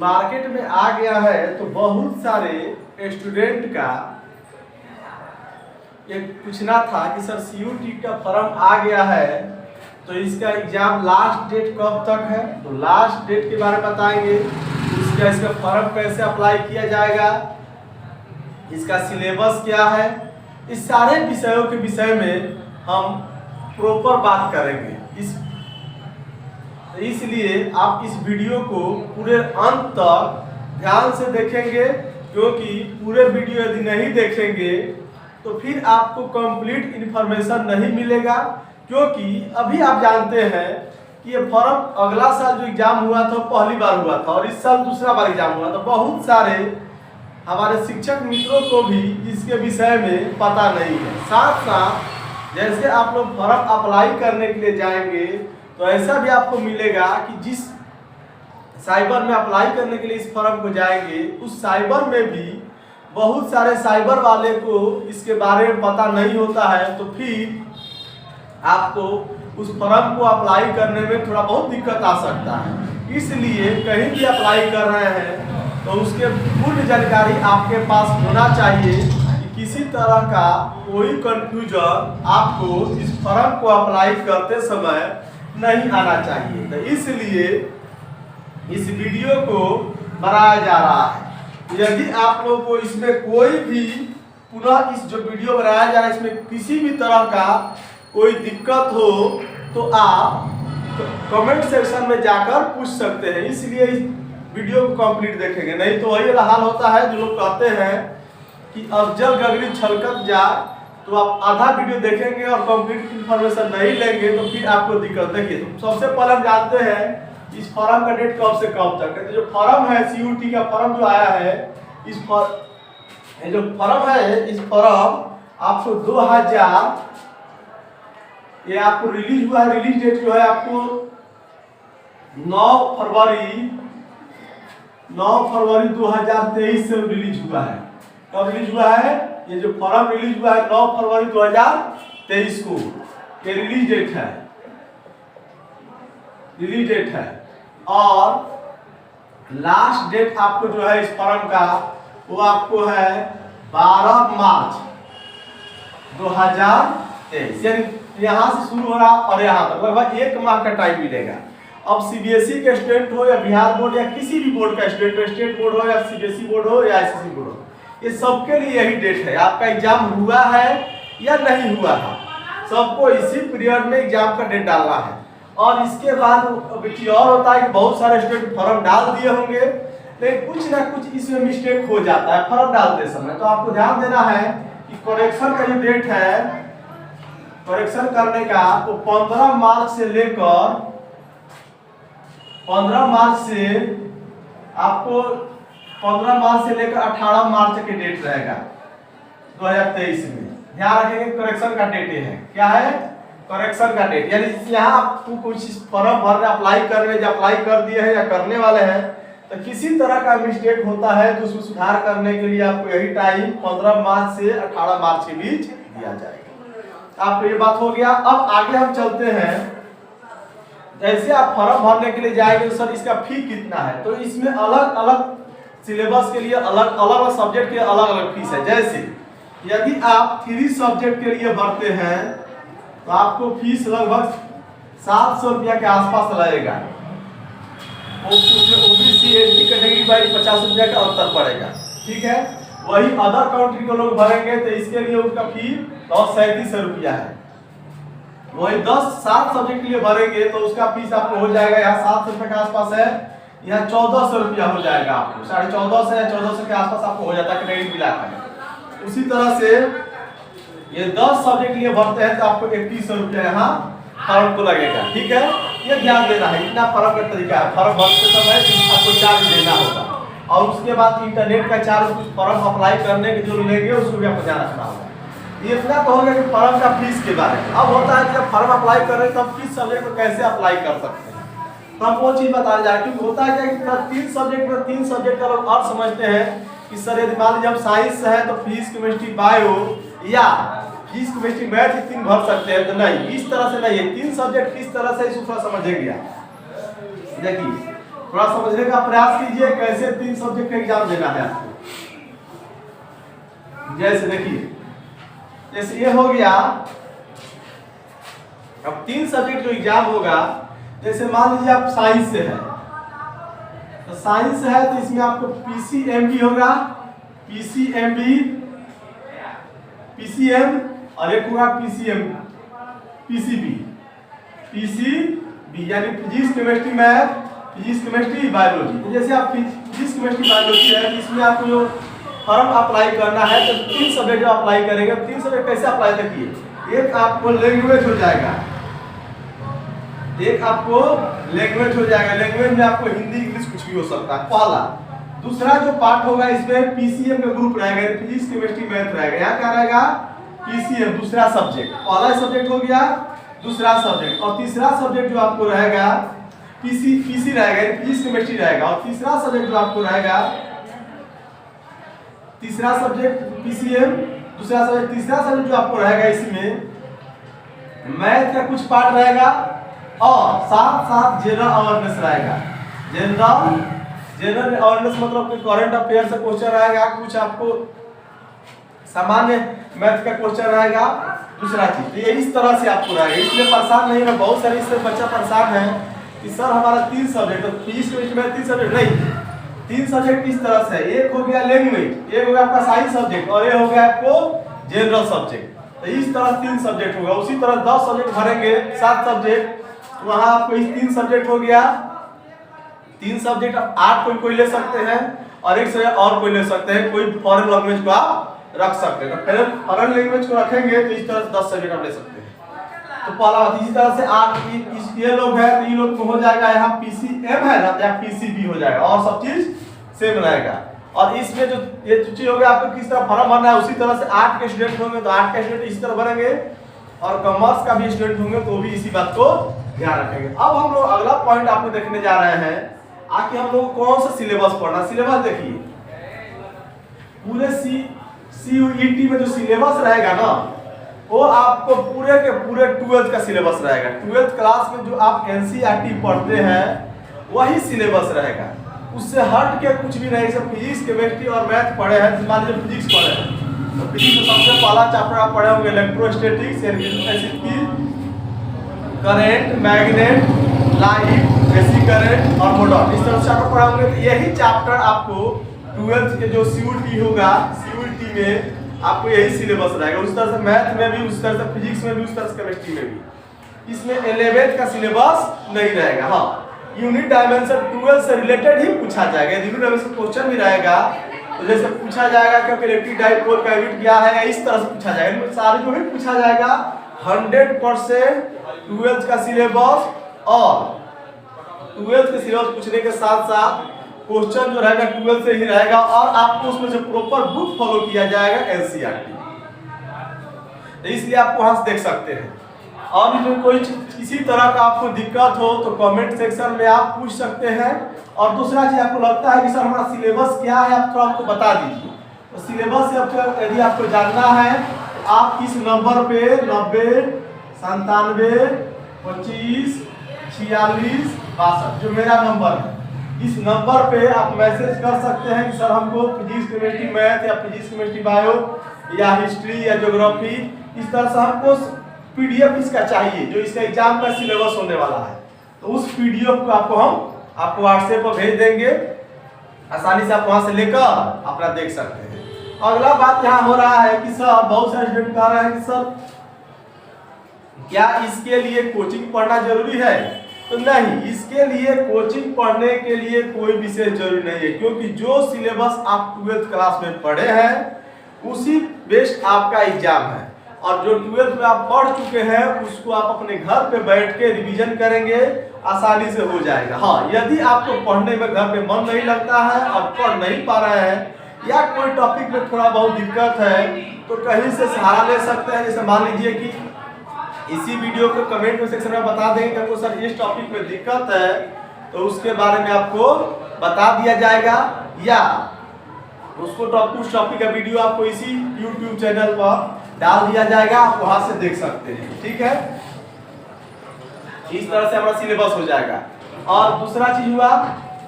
Market में आ गया है तो बहुत सारे स्टूडेंट का ये पूछना था कि सर सीयूटी का फॉर्म आ गया है तो इसका एग्जाम लास्ट डेट कब तक है। तो लास्ट डेट के बारे में बताएंगे, इसका फॉर्म कैसे अप्लाई किया जाएगा, इसका सिलेबस क्या है, इस सारे विषयों के विषय में हम प्रॉपर बात करेंगे। इसलिए आप इस वीडियो को पूरे अंत तक ध्यान से देखेंगे, क्योंकि पूरे वीडियो यदि नहीं देखेंगे तो फिर आपको कंप्लीट इन्फॉर्मेशन नहीं मिलेगा। क्योंकि अभी आप जानते हैं कि ये फॉर्म अगला साल जो एग्जाम हुआ था पहली बार हुआ था और इस साल दूसरा बार एग्जाम हुआ था। बहुत सारे हमारे शिक्षक मित्रों को भी इसके विषय में पता नहीं है। साथ साथ जैसे आप लोग फॉर्म अप्लाई करने के लिए जाएंगे तो ऐसा भी आपको मिलेगा कि जिस साइबर में अप्लाई करने के लिए इस फॉर्म को जाएंगे उस साइबर में भी बहुत सारे साइबर वाले को इसके बारे में पता नहीं होता है, तो फिर आपको उस फॉर्म को अप्लाई करने में थोड़ा बहुत दिक्कत आ सकता है। इसलिए कहीं भी अप्लाई कर रहे हैं तो उसके पूर्ण जानकारी आपके पास होना चाहिए कि किसी तरह का कोई कंफ्यूजन आपको इस फॉर्म को अप्लाई करते समय नहीं आना चाहिए। तो इसलिए इस वीडियो को बनाया जा रहा है। यदि आप लोगों को इसमें कोई भी पुनः इस जो वीडियो बनाया जा रहा है इसमें किसी भी तरह का कोई दिक्कत हो तो आप कमेंट सेक्शन में जाकर पूछ सकते हैं। इसलिए इस वीडियो को कंप्लीट देखेंगे, नहीं तो वही हाल होता है जो लोग कहते हैं कि अफजल गगरी छलकत जाए, तो आप आधा वीडियो देखेंगे और कंप्लीट इन्फॉर्मेशन नहीं लेंगे तो फिर आपको दिक्कत। देखिए तो सबसे पहले हम जानते हैं इस फॉर्म का डेट कब से कब तक है। तो जो फॉर्म है सीयूटी का फॉर्म जो आया है, इस जो फॉर्म है इस फॉर्म आपको 2000 ये आपको रिलीज हुआ है। रिलीज डेट जो है आपको 9 फरवरी 2023 से रिलीज हुआ है। कब रिलीज हुआ है? ये जो फॉर्म रिलीज हुआ है 9 फरवरी 2023 को, ये रिलीज डेट है, रिलीज डेट है। और लास्ट डेट आपको जो है इस फॉर्म का वो आपको है 12 मार्च 2023। यानी यहाँ से शुरू हो रहा और यहाँ तक लगभग 1 माह का टाइम मिलेगा। अब सीबीएसई के स्टूडेंट हो या बिहार बोर्ड या किसी भी बोर्ड का स्टूडेंट हो, स्टेट बोर्ड हो या सीबीएसई बोर्ड हो या आईसीएसई बोर्ड हो, ये सबके लिए यही डेट है। आपका एग्जाम हुआ है या नहीं हुआ है, सबको इसी पीरियड में एग्जाम का डेट डालना है। और इसके बाद और होता है कि बहुत सारे स्टूडेंट फॉर्म डाल दिए होंगे लेकिन कुछ ना कुछ इसमें मिस्टेक हो जाता है फॉर्म डालते समय। तो आपको ध्यान देना है कि करेक्शन का जो डेट है, करेक्शन करने का वो 15 मार्च से लेकर 15 मार्च से आपको 15 मार्च से लेकर 18 मार्च के डेट रहेगा 2023 में। ध्यान रखेंगे करेक्शन का डेट है, क्या है? करेक्शन का डेट। यानी यहाँ आपको कुछ फॉर्म भरने अप्लाई करने या अप्लाई कर दिए हैं या करने वाले हैं तो किसी तरह का मिस्टेक होता है तो उसमें सुधार करने के लिए आपको यही टाइम 15 मार्च से 18 मार्च के बीच दिया जाएगा। आपको ये बात हो गया। अब आगे हम चलते हैं। जैसे आप फॉर्म भरने के लिए जाएंगे तो सर इसका फी कितना है, तो इसमें अलग अलग सिलेबस के लिए अलग अलग सब्जेक्ट के अलग अलग फीस है। जैसे यदि आप 3 सब्जेक्ट के लिए भरते हैं तो आपको फीस लगभग 700 रुपया के आसपास लगेगा। ओबीसी एसटी कैटेगरी वाइज 50 रुपया का अंतर पड़ेगा, ठीक है। वही अदर कंट्री के लोग भरेंगे तो इसके लिए उनका फी 37 रुपया है। वही 7 सब्जेक्ट के लिए भरेंगे तो उसका फीस आपको हो जाएगा यहाँ 700 रुपये के आसपास है, यहाँ 1400 रुपया हो जाएगा आपको। 1450 या 1400 के आसपास आपको हो जाता है क्रेडिट मिलाकर। उसी तरह से ये 10 सब्जेक्ट के लिए भरते हैं तो आपको 3100 रुपया यहाँ फॉर्म को लगेगा, ठीक है। ये ध्यान देना है, इतना फॉर्म का तरीका है। फॉर्म भरते समय आपको चार्ज देना होगा और उसके बाद इंटरनेट का चार्ज कुछ फॉर्म अप्लाई करने के जो लेंगे उसको भी आपको ध्यान रखना होगा। ये इतना कहोगे कि फॉर्म का फीस के बारे में। अब होता है कि जब फॉर्म अप्लाई कर रहे हैं तब किस सब्जेक्ट को कैसे अप्लाई कर सकते हैं, तो हम वो चीज़ बताया जाए। क्योंकि होता है क्या कि 3 सब्जेक्ट में 3 सब्जेक्ट का लोग और समझते हैं कि सर यदि मान लीजिए हम साइंस है तो फिजिक्स केमिस्ट्री बायो या फिजिक्स केमिस्ट्री मैथ 3 भर सकते हैं, तो नहीं, इस तरह से नहीं है। 3 सब्जेक्ट किस तरह से इसको थोड़ा समझेंगे आप। देखिए थोड़ा समझने का प्रयास कीजिए कैसे 3 सब्जेक्ट का एग्जाम देना है आपको। जैसे देखिए, जैसे ये हो गया, अब 3 सब्जेक्ट जो एग्जाम होगा, जैसे मान लीजिए आप साइंस से है, तो साइंस है तो इसमें आपको पीसीएमबी होगा, पीसीएमबी, पीसीएम और एक होगा पीसीएम, पीसीबी, पीसीबी यानी physics chemistry math, physics chemistry biology. तो जैसे आप फिजिक्स केमिस्ट्री बायोलॉजी है, इसमें आपको जो फॉर्म अप्लाई करना है तो 3 सब्जेक्ट अप्लाई करेंगे। 3 सब्जेक्ट कैसे अप्लाई देखिए, एक आपको लैंग्वेज हो जाएगा, एक आपको लैंग्वेज हो जाएगा, लैंग्वेज में आपको हिंदी इंग्लिश कुछ भी हो सकता है पहला। दूसरा जो पार्ट होगा इसमें पीसीएम का ग्रुप रहेगा, फिजिक्स केमिस्ट्री मैथ रहेगा। यहाँ क्या रहेगा, पीसीएम दूसरा सब्जेक्ट, पहला सब्जेक्ट हो गया, दूसरा सब्जेक्ट, और तीसरा सब्जेक्ट जो आपको रहेगा पीसी रहेगा, फिजिक्स केमिस्ट्री रहेगा, और तीसरा सब्जेक्ट जो आपको रहेगा, तीसरा सब्जेक्ट पीसीएम, दूसरा सब्जेक्ट, तीसरा सब्जेक्ट जो आपको रहेगा इसमें मैथ का कुछ पार्ट रहेगा और साथ साथ जनरल अवेयरनेस रहेगा। जनरल अवेयरनेस मतलब कि करंट अफेयर से क्वेश्चन रहेगा, कुछ आपको सामान्य मैथ का क्वेश्चन रहेगा, दूसरा चीज। ये इस तरह से आपको रहेगा, इसलिए परेशान नहीं है। बहुत सारे इससे बच्चा परेशान है कि सर हमारा 3 सब्जेक्ट, तो फिजिक्स केमिस्ट्री में 3 सब्जेक्ट नहीं, 3 सब्जेक्ट इस तरह से, एक हो गया लैंग्वेज, एक हो गया आपका साइंस सब्जेक्ट, और ये हो गया आपको जनरल सब्जेक्ट। तो इस तरह 3 सब्जेक्ट होगा। उसी तरह 10 सब्जेक्ट भरेंगे, 7 सब्जेक्ट, वहां आपको इस 3 सब्जेक्ट हो गया, 3 सब्जेक्ट 8 कोई ले सकते हैं और एक सब्जेक्ट और कोई ले सकते हैं, कोई फॉरेन लैंग्वेज को आप रख सकते हैं। तो फॉरेन लैंग्वेज को रखेंगे तो इस तरह से 10 सब्जेक्ट आप ले सकते हैं। तो पहला बात, इसी तरह से 8 ये लोग है तो ये लोग को हो जाएगा, यहाँ पीसीएम है ना, या पीसीबी हो जाएगा, और सब चीज सेम रहेगा। और इसमें जो ये चीज हो गया, आपको किस तरह फॉर्म भरना है, उसी तरह से 8 के स्टूडेंट होंगे तो 8 के स्टूडेंट इसी तरह भरेंगे, और कॉमर्स का भी स्टूडेंट होंगे तो भी इसी बात को ध्यान रखेंगे। अब हम लोग अगला पॉइंट आपको देखने जा रहे हैं, आगे हम लोग कौन सा सिलेबस पढ़ना। सिलेबस देखिए, पूरे सीयूईटी में जो सिलेबस रहेगा ना, वो आपको पूरे के पूरे 12th का सिलेबस रहेगा। 12th क्लास में जो आप एनसीईआरटी पढ़ते हैं वही सिलेबस रहेगा, उससे हट के कुछ भी नहीं। सब फिजिक्स केमिस्ट्री और मैथ पढ़े हैं, मान लीजिए फिजिक्स पढ़े हैं तो फिजिक्स में सबसे पहला चैप्टर आप पढ़े होंगे electrostatics, current, magnet, light, basic current और मोटर, इस तरह से चैप्टर पढ़े होंगे। तो यही चैप्टर आपको 12th के जो सीयूईटी होगा, सीयूईटी में आपको यही सिलेबस रहेगा। उस तरह से मैथ में भी, उस तरह से फिजिक्स में भी, उस तरह से केमिस्ट्री में भी। इसमें 11th का सिलेबस नहीं रहेगा। हाँ, यूनिट डायमेंशन 12 से रिलेटेड ही पूछा जाएगा। यूनिट डायमेंशन क्वेश्चन भी रहेगा, तो जैसे पूछा जाएगा कि इलेक्ट्रिक डाइपोल का यूनिट क्या है, इस तरह से पूछा जाएगा। सारे जो भी पूछा जाएगा 100% 12th का सिलेबस, और 12th के सिलेबस पूछने के साथ साथ क्वेश्चन जो रहेगा 12 से ही रहेगा, और आपको उसमें से प्रॉपर बुक फॉलो किया जाएगा एनसीईआरटी। तो इसलिए आप वहां से देख सकते हैं। और भी कोई किसी तरह का आपको दिक्कत हो तो कमेंट सेक्शन में आप पूछ सकते हैं। और दूसरा चीज, आपको लगता है कि सर हमारा सिलेबस क्या है, आप थोड़ा आपको बता दीजिए। तो सिलेबस यदि आपको जानना है तो आप इस नंबर पे 90 97 25 46 62 जो मेरा नंबर है, इस नंबर पे आप मैसेज कर सकते हैं कि सर हमको फिजिक्स केमिस्ट्री मैथ या फिजिक्स केमिस्ट्री बायो या हिस्ट्री या ज्योग्राफी, इस तरह से हमको पीडीएफ इसका चाहिए जो इसका एग्जाम का सिलेबस होने वाला है। तो उस पीडीएफ को आपको व्हाट्सएप पर भेज देंगे, आसानी से आप वहां से लेकर अपना देख सकते हैं। अगला बात यहाँ हो रहा है कि सर बहुत सारे स्टूडेंट कह रहे हैं कि सर क्या इसके लिए कोचिंग पढ़ना जरूरी है। तो नहीं, इसके लिए कोचिंग पढ़ने के लिए कोई विशेष जरूरी नहीं है, क्योंकि जो सिलेबस आप 12th क्लास में पढ़े हैं उसी बेस्ड आपका एग्जाम है। और जो 12th में आप पढ़ चुके हैं उसको आप अपने घर पे बैठ के रिवीजन करेंगे, आसानी से हो जाएगा। हाँ, यदि आपको पढ़ने में घर पे मन नहीं लगता है और पढ़ नहीं पा रहे हैं, या कोई टॉपिक में थोड़ा बहुत दिक्कत है, तो कहीं से सहारा ले सकते हैं। जैसे मान लीजिए कि इसी वीडियो को कमेंट में सेक्शन में बता देंगे कि आपको सर इस टॉपिक में दिक्कत है, तो उसके बारे में आपको बता दिया जाएगा, या उसको उस टॉपिक का वीडियो आपको इसी यूट्यूब चैनल पर डाल दिया जाएगा, आप वहां से देख सकते हैं। ठीक है, इस तरह से हमारा सिलेबस हो जाएगा। और दूसरा चीज हुआ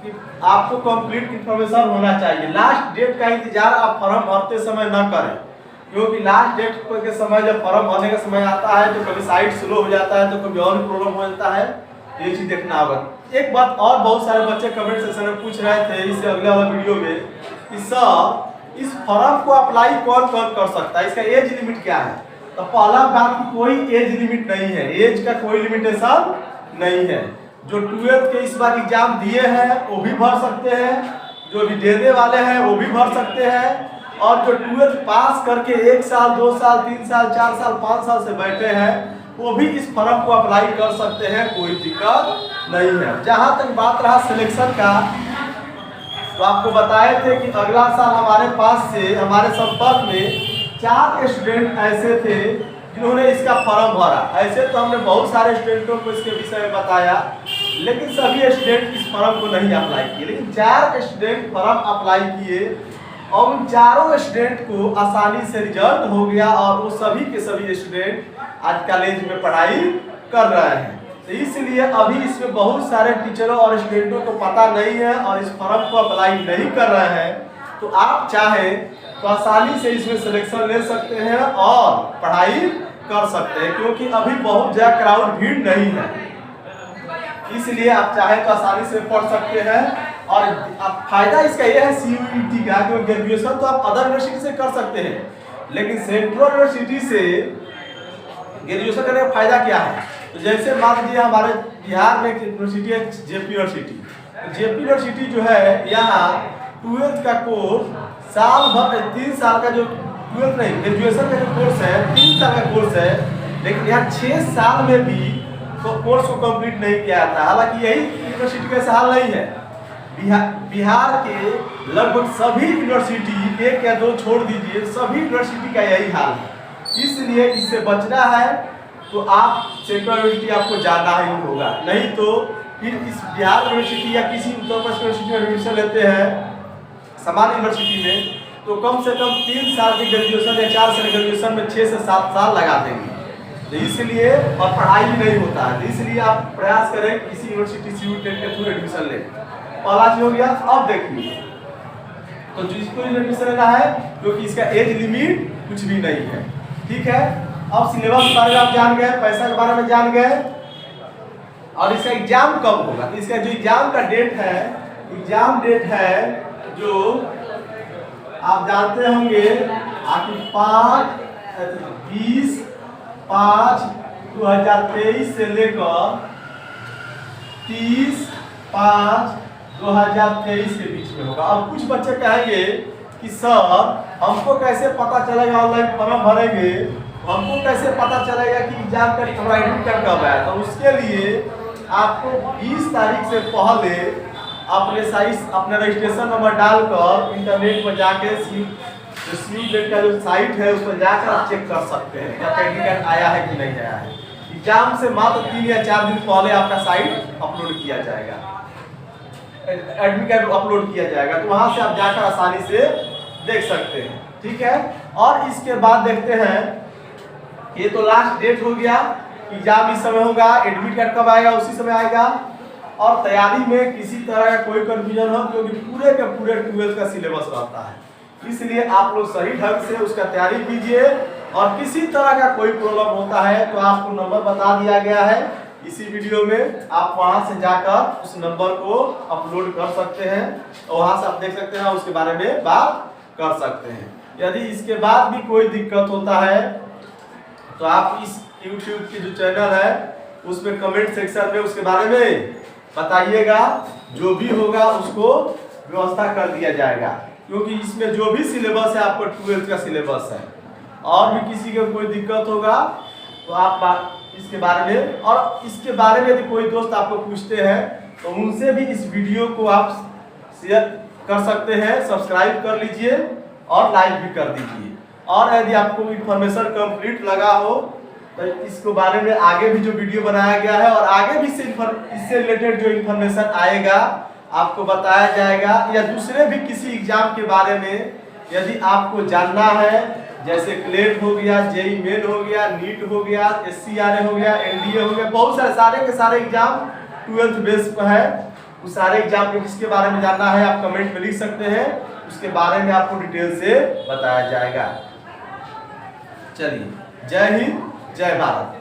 कि आपको कंप्लीट इन्फॉर्मेशन होना चाहिए। लास्ट डेट का इंतजार आप फॉर्म भरते समय ना करें, क्योंकि लास्ट डेट के समय जब फॉर्म भरने का समय आता है तो कभी साइट स्लो हो जाता है, तो कभी और भी प्रॉब्लम हो जाता है। ये चीज देखना होगा। एक बात और, बहुत सारे बच्चे कमेंट सेक्शन में पूछ रहे थे इससे अगले वाला वीडियो में कि सर इस फॉर्म को अप्लाई कौन कौन कर सकता है, इसका एज लिमिट क्या है। तो पहला बात की कोई एज लिमिट नहीं है, एज का कोई लिमिटेशन नहीं है। जो 12th के इस बार एग्जाम दिए हैं वो भी भर सकते हैं, जो भी देने वाले हैं वो भी भर सकते हैं, और जो 12th पास करके 1 साल 2 साल 3 साल 4 साल 5 साल से बैठे हैं वो भी इस फॉर्म को अप्लाई कर सकते हैं, कोई दिक्कत नहीं है। जहां तक बात रहा सिलेक्शन का, तो आपको बताए थे कि अगला साल हमारे पास से हमारे संपर्क में 4 स्टूडेंट ऐसे थे जिन्होंने इसका फॉर्म भरा। ऐसे तो हमने बहुत सारे स्टूडेंटों को इसके विषय में बताया, लेकिन सभी स्टूडेंट इस फॉर्म को नहीं अप्लाई किए, लेकिन 4 स्टूडेंट फॉर्म अप्लाई किए और उन चारों स्टूडेंट को आसानी से रिजल्ट हो गया और वो सभी के सभी स्टूडेंट आज कॉलेज में पढ़ाई कर रहे हैं। तो इसलिए अभी इसमें बहुत सारे टीचरों और स्टूडेंटों को पता नहीं है और इस फॉर्म को अप्लाई नहीं कर रहे हैं। तो आप चाहें तो आसानी से इसमें सिलेक्शन ले सकते हैं और पढ़ाई कर सकते हैं, क्योंकि अभी बहुत ज़्यादा क्राउड भीड़ नहीं है, इसलिए आप चाहें तो आसानी से पढ़ सकते हैं। और अब फायदा इसका यह है CUET का, क्योंकि ग्रेजुएशन तो आप अदर यूनिवर्सिटी से कर सकते हैं, लेकिन सेंट्रल यूनिवर्सिटी से ग्रेजुएशन करने का फायदा क्या है। तो जैसे मान लीजिए हमारे बिहार में यूनिवर्सिटी है JP यूनिवर्सिटी। JP यूनिवर्सिटी जो है यहाँ 12th का कोर्स साल भर 3 साल का, जो 12th नहीं ग्रेजुएशन का जो कोर्स है 3 साल का कोर्स है, लेकिन यहाँ 6 साल में भी तो कोर्स को कंप्लीट नहीं किया जाता। हालांकि यही यूनिवर्सिटी का हाल नहीं है, बिहार के लगभग सभी यूनिवर्सिटी, 1 या 2 छोड़ दीजिए, सभी यूनिवर्सिटी का यही हाल है। इसलिए इससे बचना है तो आप सेंट्रल यूनिवर्सिटी आपको जाना ही होगा, नहीं तो फिर इस बिहार यूनिवर्सिटी या किसी उत्तर प्रदेश यूनिवर्सिटी में एडमिशन लेते हैं सामान्य यूनिवर्सिटी में, तो कम से कम 3 साल की ग्रेजुएशन या 4 साल ग्रेजुएशन में 6 से 7 साल लगा देंगे। तो इसलिए और पढ़ाई भी नहीं होता है, तो इसलिए आप प्रयास करें किसी यूनिवर्सिटी CUET के थ्रू एडमिशन लें। पहला चीज हो गया। अब देखिए तो जिसको एडमिशन लेना है, क्योंकि इसका एज लिमिट कुछ भी नहीं है, ठीक है। अब सिलेबस के बारे में आप जान गए, पैसा के बारे में जान गए, और इसका एग्जाम कब होगा। तो इसका जो एग्जाम का डेट है, एग्जाम डेट है जो आप जानते होंगे आपकी 20/5/2023 से लेकर 30/5/2023 के बीच में होगा। अब कुछ बच्चे कहेंगे कि सर हमको कैसे पता चलेगा, ऑनलाइन फॉर्म भरेंगे हमको कैसे पता चलेगा कि एग्जाम का हमारा एडमिट कार्ड कब आया। तो उसके लिए आपको 20 तारीख से पहले अपने रजिस्ट्रेशन नंबर डालकर इंटरनेट पर जाके CUET का जो साइट है उस पर जाकर आप चेक कर सकते हैं कि आपका एडमिट कार्ड आया है कि नहीं आया है। एग्जाम से मात्र 3 या 4 दिन पहले आपका साइट अपलोड किया जाएगा, एडमिट कार्ड अपलोड किया जाएगा, तो वहां से आप जाकर आसानी से देख सकते हैं, ठीक है। और इसके बाद देखते हैं, ये तो लास्ट डेट हो गया, एग्जाम इस समय होगा, एडमिट कार्ड कब आएगा उसी समय आएगा। और तैयारी में किसी तरह का कोई कंफ्यूजन हो, क्योंकि पूरे के पूरे 12th का सिलेबस रहता है, इसलिए आप लोग सही ढंग से उसका तैयारी कीजिए। और किसी तरह का कोई प्रॉब्लम होता है तो आपको नंबर बता दिया गया है इसी वीडियो में, आप वहां से जाकर उस नंबर को अपलोड कर सकते हैं और वहां से आप देख सकते हैं, उसके बारे में बात कर सकते हैं। यदि इसके बाद भी कोई दिक्कत होता है तो आप इस YouTube की जो चैनल है उसमें कमेंट सेक्शन में उसके बारे में बताइएगा, जो भी होगा उसको व्यवस्था कर दिया जाएगा, क्योंकि इसमें जो भी सिलेबस है आपको 12th का सिलेबस है। और भी किसी को कोई दिक्कत होगा तो आप इसके बारे में, और इसके बारे में यदि कोई दोस्त आपको पूछते हैं तो उनसे भी इस वीडियो को आप शेयर कर सकते हैं, सब्सक्राइब कर लीजिए और लाइक भी कर दीजिए। और यदि आपको इन्फॉर्मेशन कंप्लीट लगा हो तो इसके बारे में आगे भी जो वीडियो बनाया गया है और आगे भी इससे रिलेटेड जो इन्फॉर्मेशन आएगा आपको बताया जाएगा, या दूसरे भी किसी एग्जाम के बारे में यदि आपको जानना है, जैसे क्लेट हो गया, JEE मेन हो गया, नीट हो गया, SCRA हो गया, NDA हो गया, बहुत सारे के सारे एग्जाम 12th बेस पर है, उस सारे एग्जाम में किसके बारे में जानना है आप कमेंट में लिख सकते हैं, उसके बारे में आपको डिटेल से बताया जाएगा। चलिए, जय हिंद, जय भारत।